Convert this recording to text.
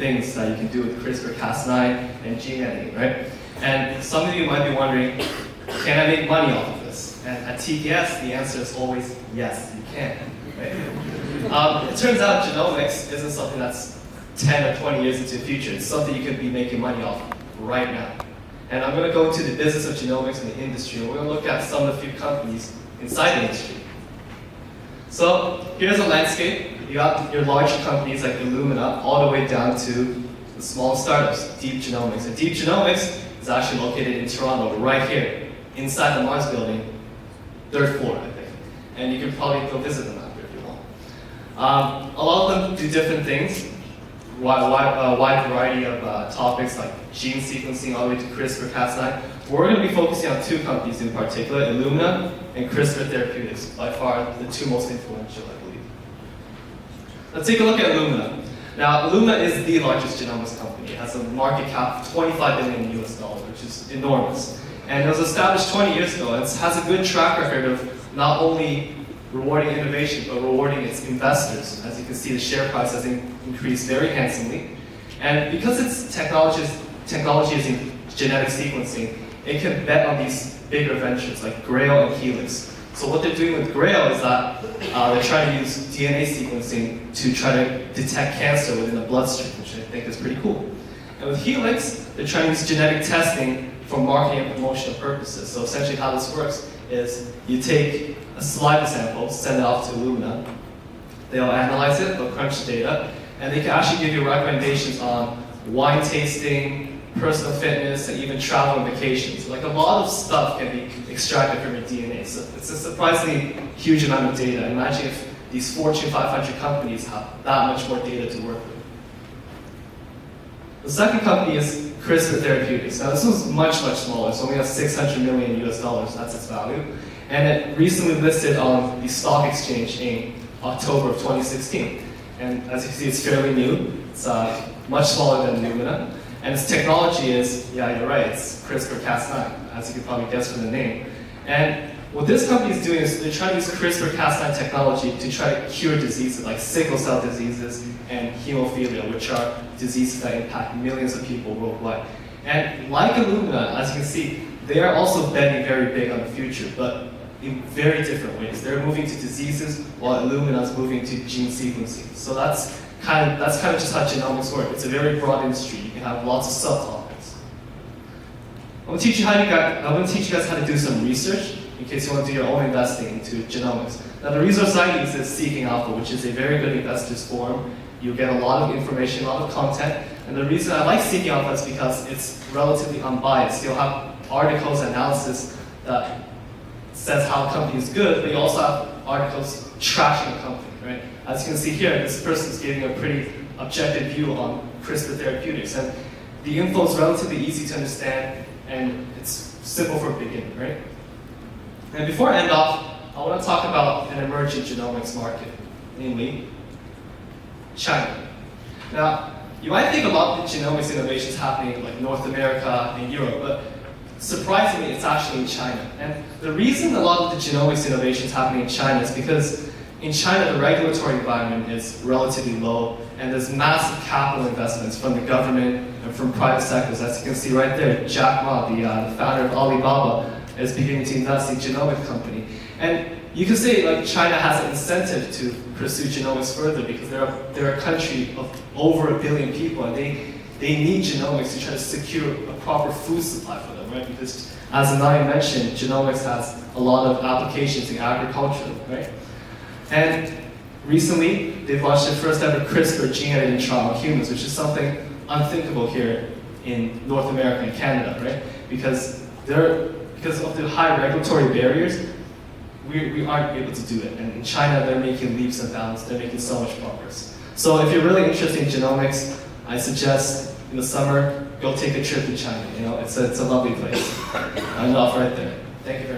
things that you can do with CRISPR-Cas9 and gene editing, right? And some of you might be wondering, can I make money off of this? And at TPS, the answer is always yes, you can. Right? It turns out genomics isn't something that's 10 or 20 years into the future. It's something you could be making money off right now. And I'm going to go into the business of genomics in the industry, and we're going to look at some of the few companies inside the industry. So here's a landscape. You got your large companies like Illumina, all the way down to the small startups, Deep Genomics. And Deep Genomics is actually located in Toronto, right here, inside the Mars building, 3rd floor, I think. And you can probably go visit them after if you want. A lot of them do different things, wide variety of topics like gene sequencing all the way to CRISPR-Cas9. We're going to be focusing on two companies in particular, Illumina and CRISPR Therapeutics, by far the two most influential, I believe. Let's take a look at Illumina. Now, Illumina is the largest genomics company. It has a market cap of $25 billion US, which is enormous. And it was established 20 years ago. It has a good track record of not only rewarding innovation, but rewarding its investors. As you can see, the share price has increased very handsomely. And because its technology is in genetic sequencing, it can bet on these bigger ventures like Grail and Helix. So what they're doing with Grail is that they're trying to use DNA sequencing to try to detect cancer within the bloodstream, which I think is pretty cool. And with Helix, they're trying to use genetic testing for marketing and promotional purposes. So essentially how this works is you take a saliva sample, send it off to Illumina, they'll analyze it, they'll crunch the data, and they can actually give you recommendations on wine tasting, personal fitness, and even travel and vacations. Like a lot of stuff can be extracted from your DNA. So it's a surprisingly huge amount of data. Imagine if these Fortune 500 companies have that much more data to work with. The second company is CRISPR Therapeutics. Now this was much smaller. It's only at $600 million US, that's its value. And it recently listed on the stock exchange in October of 2016. And as you can see, it's fairly new. It's much smaller than Illumina. And its technology is, yeah, you're right, it's CRISPR-Cas9, as you can probably guess from the name. And what this company is doing is they're trying to use CRISPR-Cas9 technology to try to cure diseases like sickle cell diseases and hemophilia, which are diseases that impact millions of people worldwide. And like Illumina, as you can see, they are also betting very big on the future, but in very different ways. They're moving to diseases while Illumina is moving to gene sequencing. So that's kind of just how genomics work. It's a very broad industry. You can have lots of subtopics. I'm going to teach you guys how to do some research in case you want to do your own investing into genomics. Now the resource I use is Seeking Alpha, which is a very good investors forum. You get a lot of information, a lot of content. And the reason I like Seeking Alpha is because it's relatively unbiased. You'll have articles, analysis that says how a company is good, but you also have articles trashing a company, right? As you can see here, this person is giving a pretty objective view on CRISPR Therapeutics. And the info is relatively easy to understand, and it's simple for a beginner, right? And before I end off, I want to talk about an emerging genomics market, namely China. Now, you might think a lot of the genomics innovations happening in like North America and Europe, but surprisingly, it's actually in China. And the reason a lot of the genomics innovations happening in China is because in China, the regulatory environment is relatively low, and there's massive capital investments from the government and from private sectors. As you can see right there, Jack Ma, the founder of Alibaba, is beginning to invest in genomic company. And you can say like China has an incentive to pursue genomics further because they're a country of over 1 billion people, and they need genomics to try to secure a proper food supply for them, right? Because as Anaya mentioned, genomics has a lot of applications in agriculture, right? And recently, they've launched their first ever CRISPR gene editing trial on humans, which is something unthinkable here in North America and Canada, right? Because of the high regulatory barriers, we aren't able to do it. And in China, they're making leaps and bounds. They're making so much progress. So if you're really interested in genomics, I suggest in the summer, go take a trip to China. You know, it's a lovely place. I'm off right there. Thank you very much.